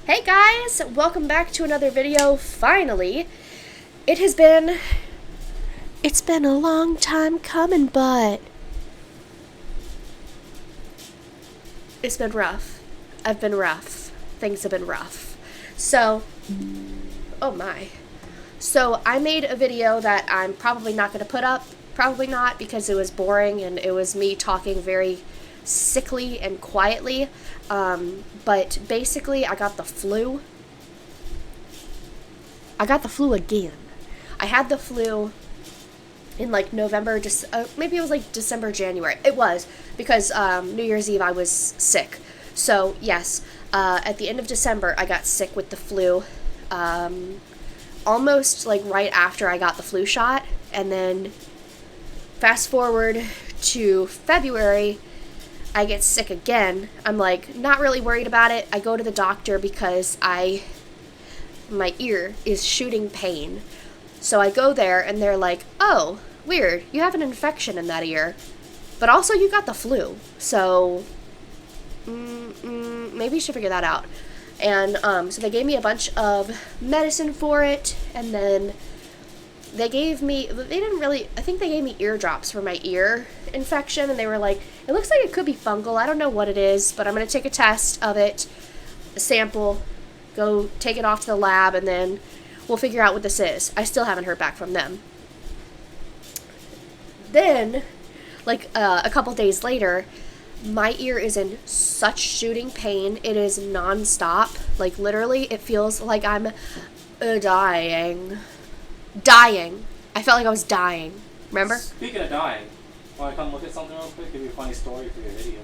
Hey guys, welcome back to another video. Finally, it's been a long time coming, but it's been rough. I've been rough. Things have been rough. So, oh my. So I made a video that I'm probably not going to put up. Probably not, because it was boring and it was me talking very sickly and quietly. But basically, I got the flu. I got the flu again. I had the flu in like November, just maybe it was like December, January. It was, because New Year's Eve I was sick. So yes, at the end of December I got sick with the flu. Almost like right after I got the flu shot, and then fast forward to February, I get sick again. I'm like not really worried about it. I go to the doctor because my ear is shooting pain. So I go there and they're like, "Oh, weird. You have an infection in that ear. But also you got the flu. So maybe you should figure that out." And so they gave me a bunch of medicine for it, and then they gave me, I think they gave me eardrops for my ear infection, and they were like, "It looks like it could be fungal. I don't know what it is, but I'm going to take a test of it, a sample, go take it off to the lab, and then we'll figure out what this is." I still haven't heard back from them. Then, like a couple days later, my ear is in such shooting pain. It is non-stop. Like literally, it feels like I'm dying. I felt like I was dying. Remember? Speaking of dying, want to come look at something real quick? Give you a funny story for your video.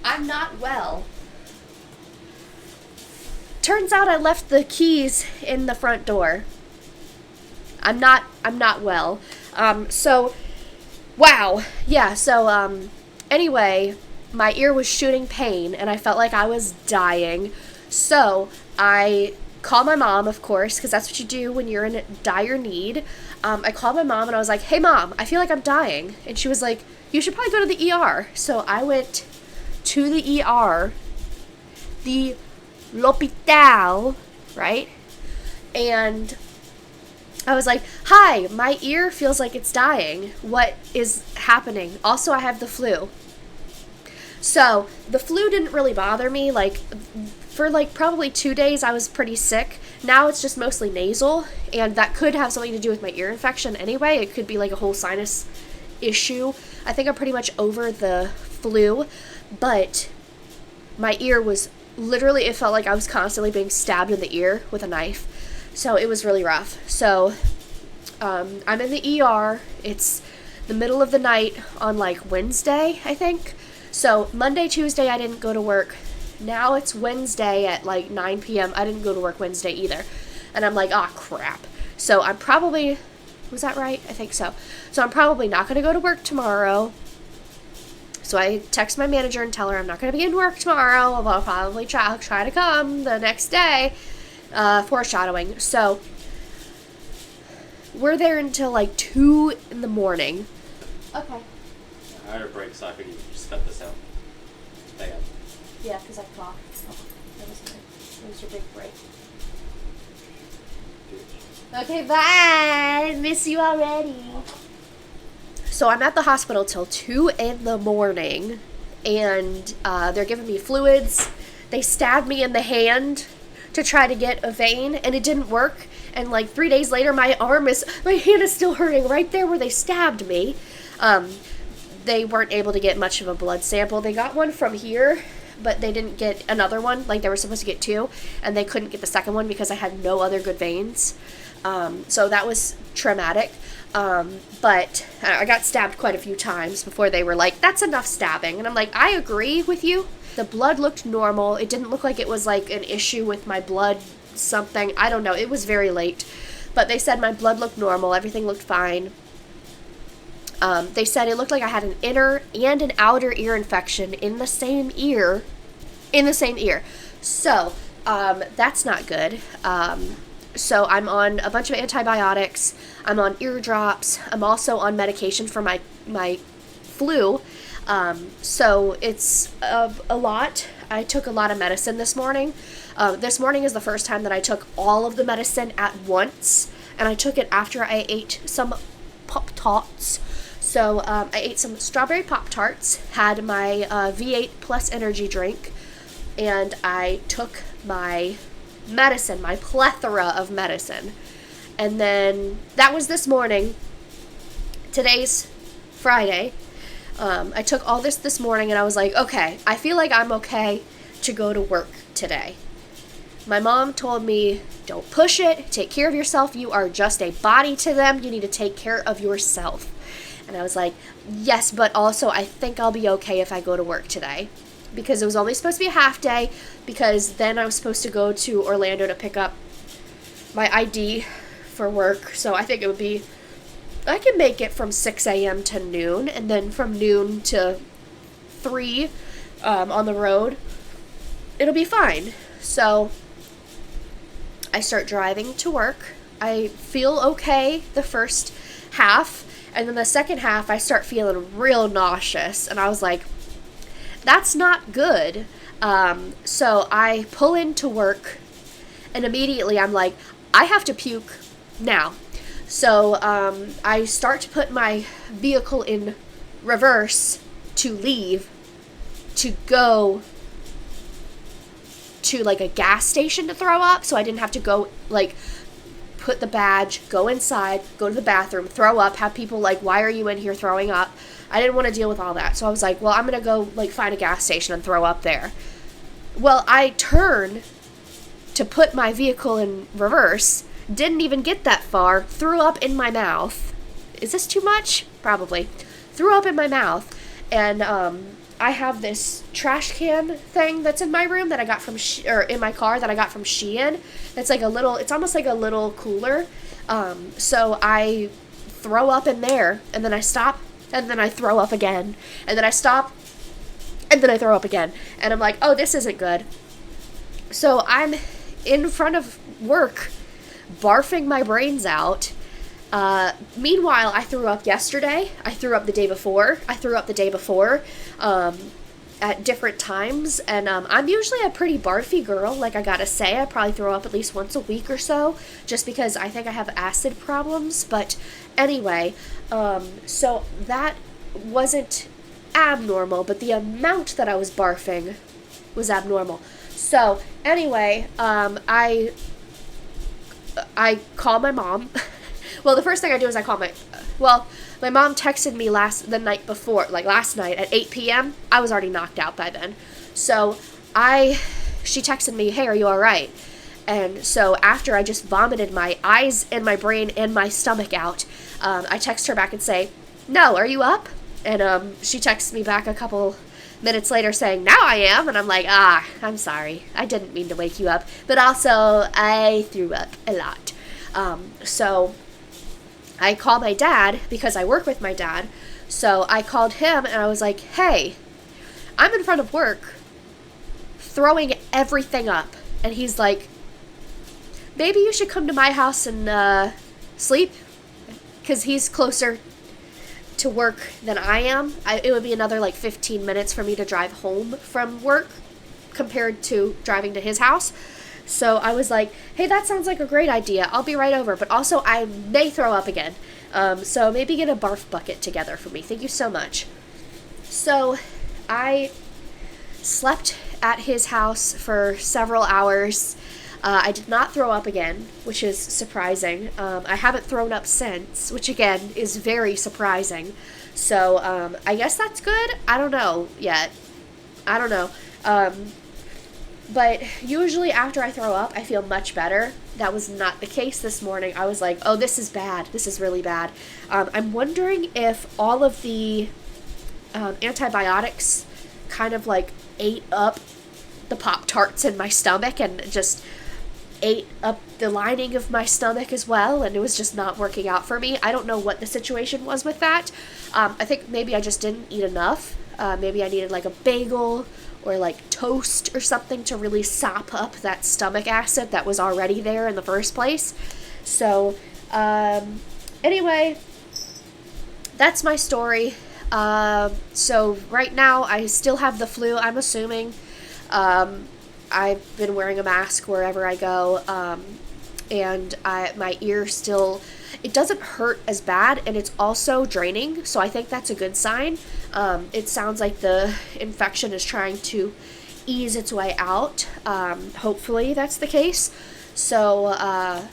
I'm not well. Turns out I left the keys in the front door. I'm not well. So, wow. Yeah, so, anyway, my ear was shooting pain, and I felt like I was dying. So, I called my mom, of course, because that's what you do when you're in dire need. I called my mom, and I was like, "Hey, Mom, I feel like I'm dying." And she was like, "You should probably go to the ER." So I went to the ER, the l'hôpital, right? And I was like, "Hi, my ear feels like it's dying. What is happening? Also, I have the flu." So the flu didn't really bother me. Like, for like probably 2 days I was pretty sick. Now it's just mostly nasal, and that could have something to do with my ear infection anyway. It could be like a whole sinus issue. I think I'm pretty much over the flu, but my ear was literally, it felt like I was constantly being stabbed in the ear with a knife. So it was really rough. So I'm in the ER. It's the middle of the night on like Wednesday, I think. So Monday, Tuesday, I didn't go to work. Now it's Wednesday at like 9 p.m. I didn't go to work Wednesday either. And I'm like, "Ah, crap." So I'm probably, was that right? I think so. So I'm probably not going to go to work tomorrow. So I text my manager and tell her I'm not going to be in work tomorrow. I'll probably try to come the next day for shadowing. So we're there until like 2 in the morning. Okay. I heard a break, so I figured you just cut this out. Stay up. Yeah, because I coughed. That was your big break. Okay, bye. Miss you already. So I'm at the hospital till 2 in the morning, and they're giving me fluids. They stabbed me in the hand to try to get a vein, and it didn't work. And like 3 days later, my hand is still hurting right there where they stabbed me. They weren't able to get much of a blood sample. They got one from here, but they didn't get another one. Like, they were supposed to get 2, and they couldn't get the second one because I had no other good veins. So that was traumatic. But I got stabbed quite a few times before they were like, "That's enough stabbing." And I'm like, "I agree with you." The blood looked normal. It didn't look like it was like an issue with my blood something. I don't know. It was very late. But they said my blood looked normal. Everything looked fine. They said it looked like I had an inner and an outer ear infection in the same ear. So, that's not good. So I'm on a bunch of antibiotics. I'm on eardrops. I'm also on medication for my flu. So it's a lot. I took a lot of medicine this morning. This morning is the first time that I took all of the medicine at once, and I took it after I ate some Pop-Tarts. So I ate some strawberry Pop-Tarts, had my V8 Plus energy drink, and I took my medicine, my plethora of medicine. And then that was this morning. Today's Friday. I took all this morning, and I was like, okay, I feel like I'm okay to go to work today. My mom told me, don't push it, take care of yourself, you are just a body to them, you need to take care of yourself. And I was like, yes, but also I think I'll be okay if I go to work today. Because it was only supposed to be a half day, because then I was supposed to go to Orlando to pick up my ID for work, so I think it would be, I can make it from 6 a.m. to noon, and then from noon to 3 on the road. It'll be fine. So I start driving to work. I feel okay the first half, and then the second half I start feeling real nauseous, and I was like, that's not good. So I pull into work, and immediately I'm like, I have to puke now. So I start to put my vehicle in reverse to leave, to go to like a gas station to throw up, so I didn't have to go like put the badge, go inside, go to the bathroom, throw up, have people like, why are you in here throwing up? I didn't want to deal with all that. So I was like, well, I'm going to go like find a gas station and throw up there. Well, I turn to put my vehicle in reverse, didn't even get that far, threw up in my mouth. Is this too much? Probably. Threw up in my mouth, and I have this trash can thing that's in my room that I got from, or in my car that I got from Shein. It's like a little, it's almost like a little cooler. So I throw up in there, and then I stop, and then I throw up again, and then I stop, and then I throw up again. And I'm like, oh, this isn't good. So I'm in front of work, barfing my brains out. Meanwhile, I threw up yesterday. I threw up the day before. I threw up the day before at different times. And I'm usually a pretty barfy girl. Like, I gotta say, I probably throw up at least once a week or so, just because I think I have acid problems. But anyway, so that wasn't abnormal, but the amount that I was barfing was abnormal. So anyway, I call my mom. Well, the first thing I do is I call my mom texted me the night before, like last night at 8 p.m. I was already knocked out by then. So she texted me, hey, are you all right? And so after I just vomited my eyes and my brain and my stomach out, I text her back and say, no, are you up? And she texts me back a couple minutes later saying, now I am. And I'm like, I'm sorry. I didn't mean to wake you up. But also, I threw up a lot. So I call my dad because I work with my dad. So I called him and I was like, hey, I'm in front of work throwing everything up. And he's like, maybe you should come to my house and sleep, because he's closer to work than I am. It would be another like 15 minutes for me to drive home from work compared to driving to his house. So I was like, hey, that sounds like a great idea. I'll be right over. But also, I may throw up again. So maybe get a barf bucket together for me. Thank you so much. So I slept at his house for several hours. I did not throw up again, which is surprising. I haven't thrown up since, which again is very surprising. So I guess that's good. I don't know yet. I don't know. But usually after I throw up, I feel much better. That was not the case this morning. I was like, oh, this is bad. This is really bad. I'm wondering if all of the antibiotics kind of like ate up the Pop-Tarts in my stomach and just ate up the lining of my stomach as well, and it was just not working out for me. I don't know what the situation was with that. I think maybe I just didn't eat enough. Maybe I needed like a bagel or like toast or something to really sop up that stomach acid that was already there in the first place. So anyway, that's my story. So right now I still have the flu, I'm assuming. I've been wearing a mask wherever I go, and my ear still, it doesn't hurt as bad, and it's also draining, so I think that's a good sign. It sounds like the infection is trying to ease its way out. Hopefully that's the case. So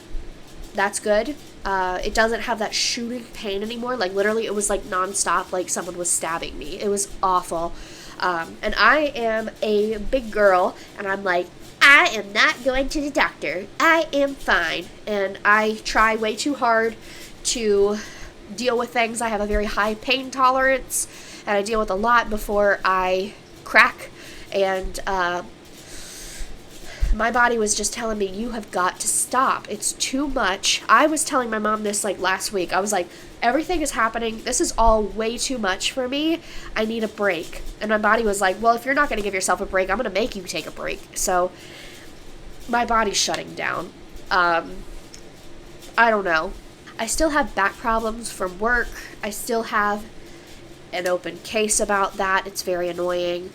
that's good. It doesn't have that shooting pain anymore. Like, literally, it was like nonstop, like someone was stabbing me. It was awful. And I am a big girl, and I'm like, I am not going to the doctor. I am fine. And I try way too hard to deal with things. I have a very high pain tolerance, and I deal with a lot before I crack. And my body was just telling me, you have got to stop. It's too much. I was telling my mom this like last week. I was like, everything is happening. This is all way too much for me. I need a break. And my body was like, well, if you're not going to give yourself a break, I'm going to make you take a break. So my body's shutting down. I don't know. I still have back problems from work. I still have an open case about that. It's very annoying.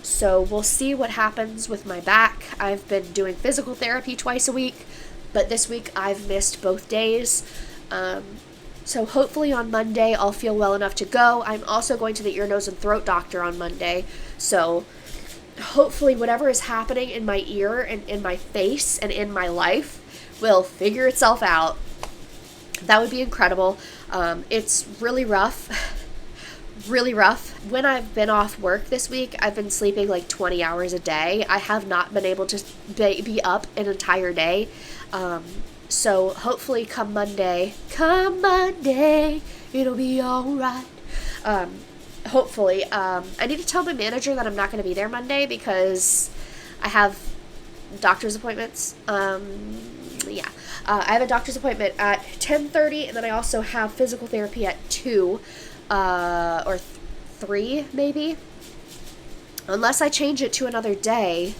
So we'll see what happens with my back. I've been doing physical therapy twice a week, but this week I've missed both days. So hopefully on Monday I'll feel well enough to go. I'm also going to the ear, nose, and throat doctor on Monday. So hopefully whatever is happening in my ear and in my face and in my life will figure itself out. That would be incredible. It's really rough. Really rough. When I've been off work this week, I've been sleeping like 20 hours a day. I have not been able to be up an entire day. So hopefully come Monday, it'll be alright. Hopefully. I need to tell my manager that I'm not going to be there Monday because I have doctor's appointments. I have a doctor's appointment at 10:30, and then I also have physical therapy at 2. Or 3, maybe. Unless I change it to another day.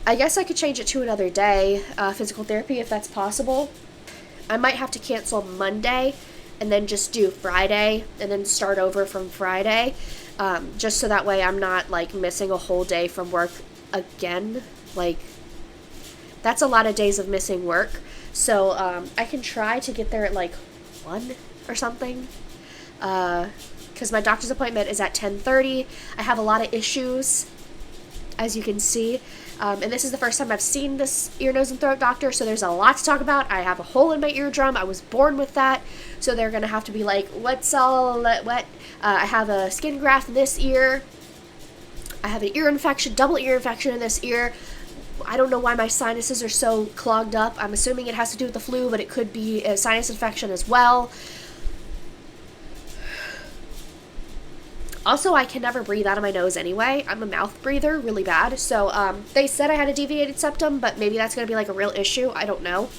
I guess I could change it to another day, physical therapy, if that's possible. I might have to cancel Monday and then just do Friday and then start over from Friday, just so that way I'm not, like, missing a whole day from work again. Like, that's a lot of days of missing work. So, I can try to get there at, like, 1 or something, because my doctor's appointment is at 10:30. I have a lot of issues, as you can see, and this is the first time I've seen this ear, nose, and throat doctor, so there's a lot to talk about. I have a hole in my eardrum. I was born with that, so they're gonna have to be like, what? I have a skin graft in this ear. I have an ear infection, double ear infection in this ear. I don't know why my sinuses are so clogged up. I'm assuming it has to do with the flu, but it could be a sinus infection as well. Also, I can never breathe out of my nose anyway. I'm a mouth breather really bad. So they said I had a deviated septum, but maybe that's going to be like a real issue. I don't know.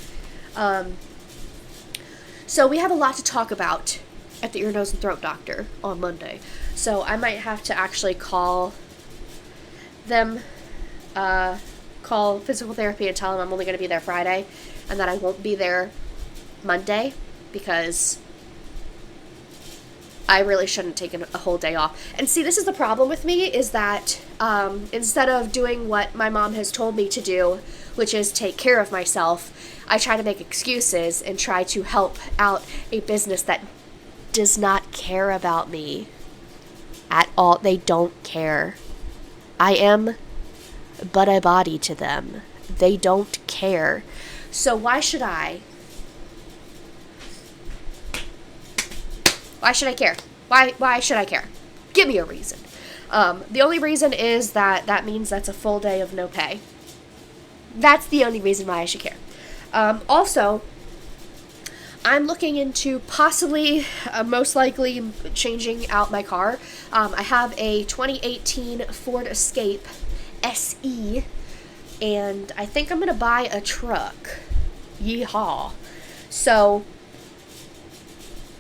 So we have a lot to talk about at the ear, nose, and throat doctor on Monday. So I might have to actually call them, call physical therapy and tell them I'm only going to be there Friday and that I won't be there Monday because I really shouldn't take a whole day off. And see, this is the problem with me, is that instead of doing what my mom has told me to do, which is take care of myself, I try to make excuses and try to help out a business that does not care about me at all. They don't care. I am but a body to them. They don't care. So why should I? Why should I care? Why should I care? Give me a reason. The only reason is that means that's a full day of no pay. That's the only reason why I should care. Also, I'm looking into possibly, most likely, changing out my car. I have a 2018 Ford Escape SE, and I think I'm going to buy a truck. Yeehaw. So,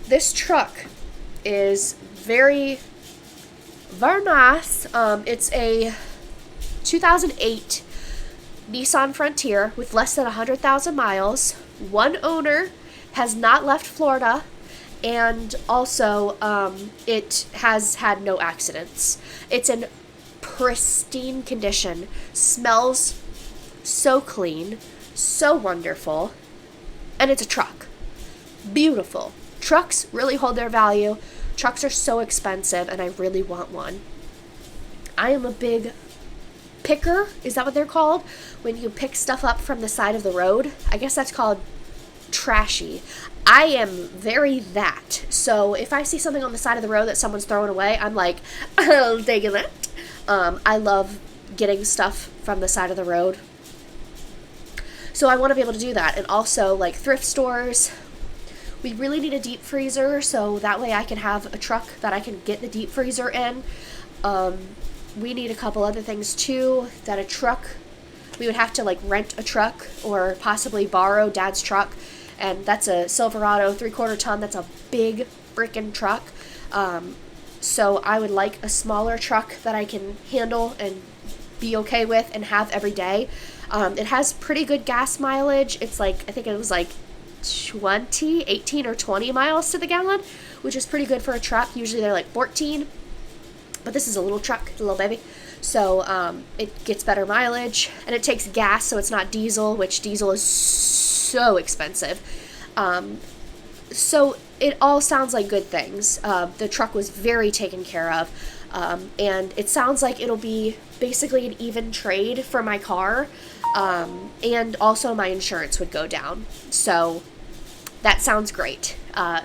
this truck is very nice. It's a 2008 Nissan Frontier with less than 100,000 miles. One owner, has not left Florida, and also it has had no accidents. It's in pristine condition, smells so clean, so wonderful, and it's a truck. Beautiful. Trucks really hold their value. Trucks are so expensive, and I really want one. I am a big picker. Is that what they're called? When you pick stuff up from the side of the road? I guess that's called trashy. I am very that. So if I see something on the side of the road that someone's throwing away, I'm like, I'll take that. I love getting stuff from the side of the road. So I want to be able to do that. And also, like, thrift stores. We really need a deep freezer, so that way I can have a truck that I can get the deep freezer in. We need a couple other things too, that a truck, we would have to like rent a truck or possibly borrow Dad's truck, and that's a Silverado 3/4 ton. That's a big freaking truck. So I would like a smaller truck that I can handle and be okay with and have every day. It has pretty good gas mileage. It's like, I think it was like 18 or 20 miles to the gallon, which is pretty good for a truck. Usually they're like 14. But this is a little truck, a little baby. So it gets better mileage, and it takes gas, so it's not diesel, which diesel is so expensive. So it all sounds like good things. The truck was very taken care of, and it sounds like it'll be basically an even trade for my car, and also my insurance would go down. So that sounds great.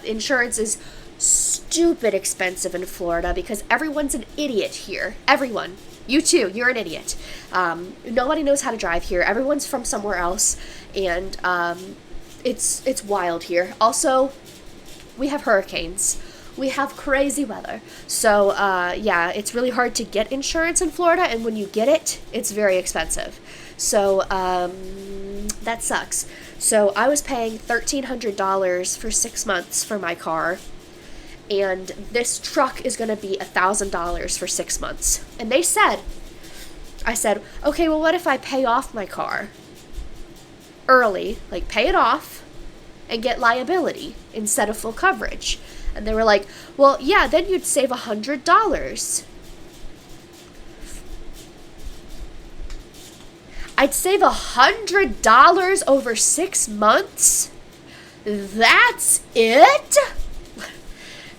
Insurance is stupid expensive in Florida because everyone's an idiot here. Everyone. You too. You're an idiot. Nobody knows how to drive here. Everyone's from somewhere else, and it's wild here. Also, we have hurricanes. We have crazy weather. So, yeah, it's really hard to get insurance in Florida, and when you get it, it's very expensive. So, that sucks. So, I was paying $1,300 for 6 months for my car. And this truck is going to be $1,000 for 6 months. And I said, okay, well, what if I pay off my car early, like pay it off and get liability instead of full coverage? And they were like, well, yeah, then you'd save $100. I'd save $100 over 6 months? That's it?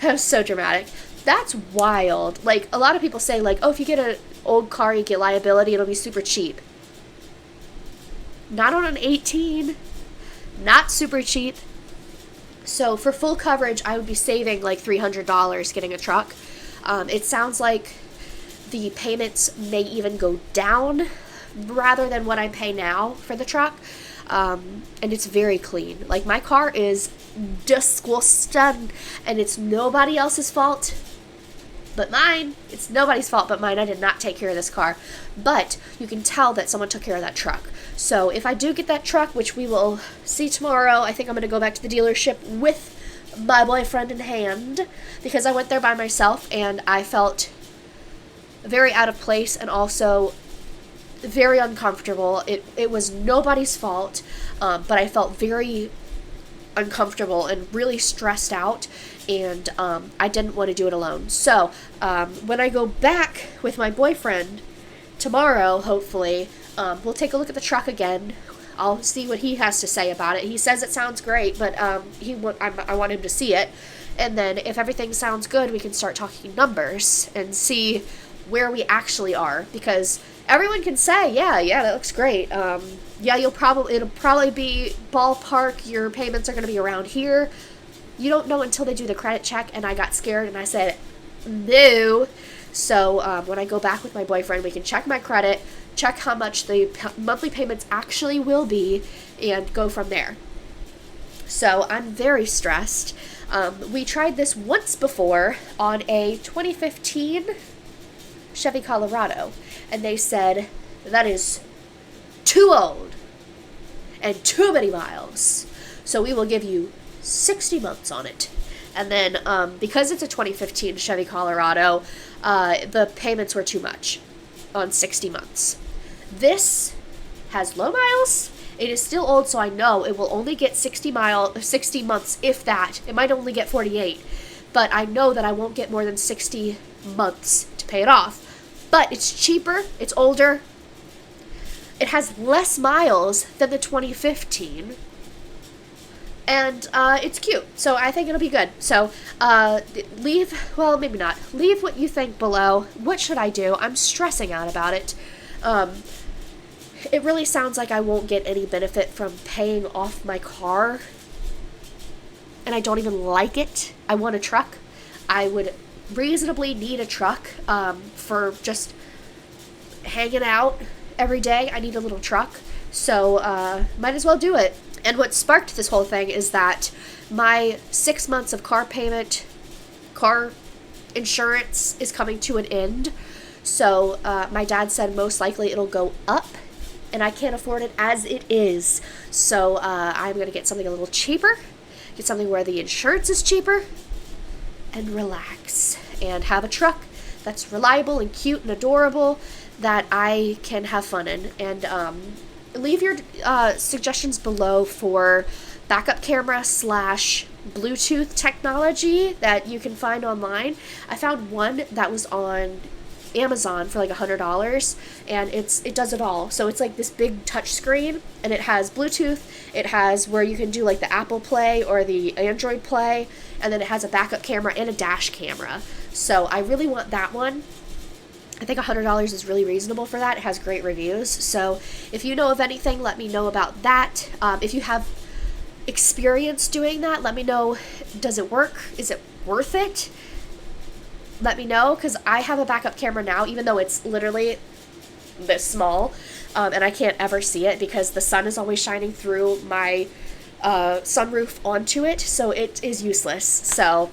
That was so dramatic. That's wild. Like, a lot of people say, like, oh, if you get an old car, you get liability, it'll be super cheap. Not on an 18. Not super cheap. So, for full coverage, I would be saving, like, $300 getting a truck. It sounds like the payments may even go down rather than what I pay now for the truck. And it's very clean. Like, my car is disgusting, and it's nobody else's fault but mine. It's nobody's fault but mine. I did not take care of this car, but you can tell that someone took care of that truck. So if I do get that truck, which we will see tomorrow, I think I'm going to go back to the dealership with my boyfriend in hand, because I went there by myself and I felt very out of place and also very uncomfortable. It was nobody's fault, but I felt very uncomfortable and really stressed out, and I didn't want to do it alone. So when I go back with my boyfriend tomorrow, hopefully, we'll take a look at the truck again. I'll see what he has to say about it. He says it sounds great, but I want him to see it, and then if everything sounds good, we can start talking numbers and see where we actually are, because everyone can say, yeah, that looks great. Yeah, it'll probably be ballpark. Your payments are going to be around here. You don't know until they do the credit check, and I got scared, and I said, no. So when I go back with my boyfriend, we can check my credit, check how much the monthly payments actually will be, and go from there. So I'm very stressed. We tried this once before on a 2015 Chevy Colorado, and they said that is too old and too many miles, so we will give you 60 months on it. And then because it's a 2015 Chevy Colorado, the payments were too much on 60 months. This has low miles It is still old, so I know it will only get 60 months, if that. It might only get 48, but I know that I won't get more than 60 months to pay it off. But it's cheaper, it's older, it has less miles than the 2015, and it's cute, so I think it'll be good. So leave what you think below. What should I do? I'm stressing out about it. It really sounds like I won't get any benefit from paying off my car, and I don't even like it. I want a truck. I would reasonably need a truck for just hanging out every day. I need a little truck, so might as well do it. And what sparked this whole thing is that my 6 months of car insurance is coming to an end. So my dad said most likely it'll go up, and I can't afford it as it is. So I'm going to get something a little cheaper, get something where the insurance is cheaper, and relax and have a truck that's reliable and cute and adorable that I can have fun in. And leave your suggestions below for backup camera / Bluetooth technology that you can find online. I found one that was on Amazon for like $100, and it does it all. So it's like this big touch screen, and it has Bluetooth, it has where you can do like the Apple Play or the Android Play, and then it has a backup camera and a dash camera. So I really want that one. I think $100 is really reasonable for that. It has great reviews. So if you know of anything, let me know about that. If you have experience doing that, let me know. Does it work? Is it worth it? Let me know, because I have a backup camera now, even though it's literally this small, and I can't ever see it because the sun is always shining through my sunroof onto it, so it is useless. So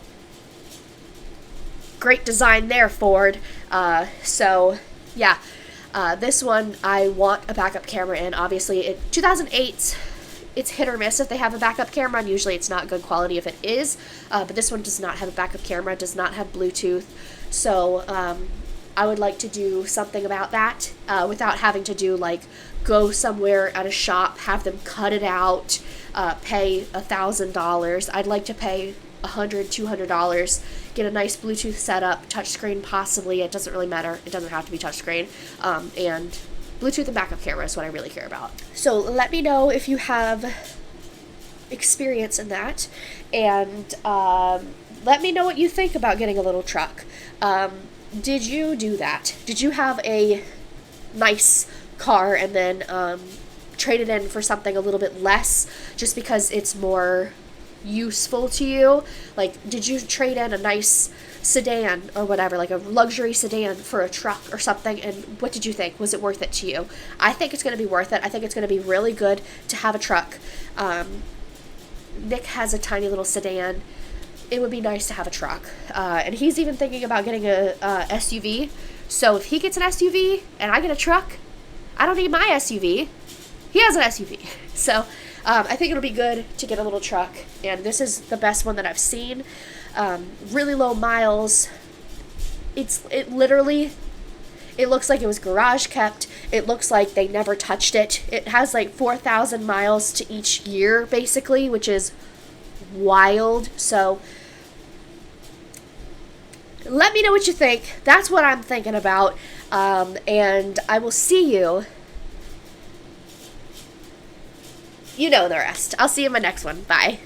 great design there, Ford. This one I want a backup camera in. Obviously, 2008's, it's hit or miss if they have a backup camera, and usually it's not good quality if it is, but this one does not have a backup camera, does not have Bluetooth, so I would like to do something about that without having to do like go somewhere at a shop, have them cut it out, pay $1,000. I'd like to pay $100, $200, get a nice Bluetooth setup, touchscreen possibly, it doesn't really matter, it doesn't have to be touchscreen, and Bluetooth and backup camera is what I really care about. So let me know if you have experience in that, and let me know what you think about getting a little truck. Did you do that? Did you have a nice car and then trade it in for something a little bit less just because it's more useful to you? Like, did you trade in a nice sedan or whatever, like a luxury sedan for a truck or something, and what did you think? Was it worth it to you? I think it's going to be worth it. I think it's going to be really good to have a truck. Nick has a tiny little sedan. It would be nice to have a truck, and he's even thinking about getting a SUV. So if he gets an SUV and I get a truck, I don't need my SUV. He has an SUV. So I think it'll be good to get a little truck, and this is the best one that I've seen. Really low miles. It literally looks like it was garage kept. It looks like they never touched it. It has like 4,000 miles to each year basically, which is wild. So let me know what you think. That's what I'm thinking about. And I will see you. You know the rest. I'll see you in my next one. Bye.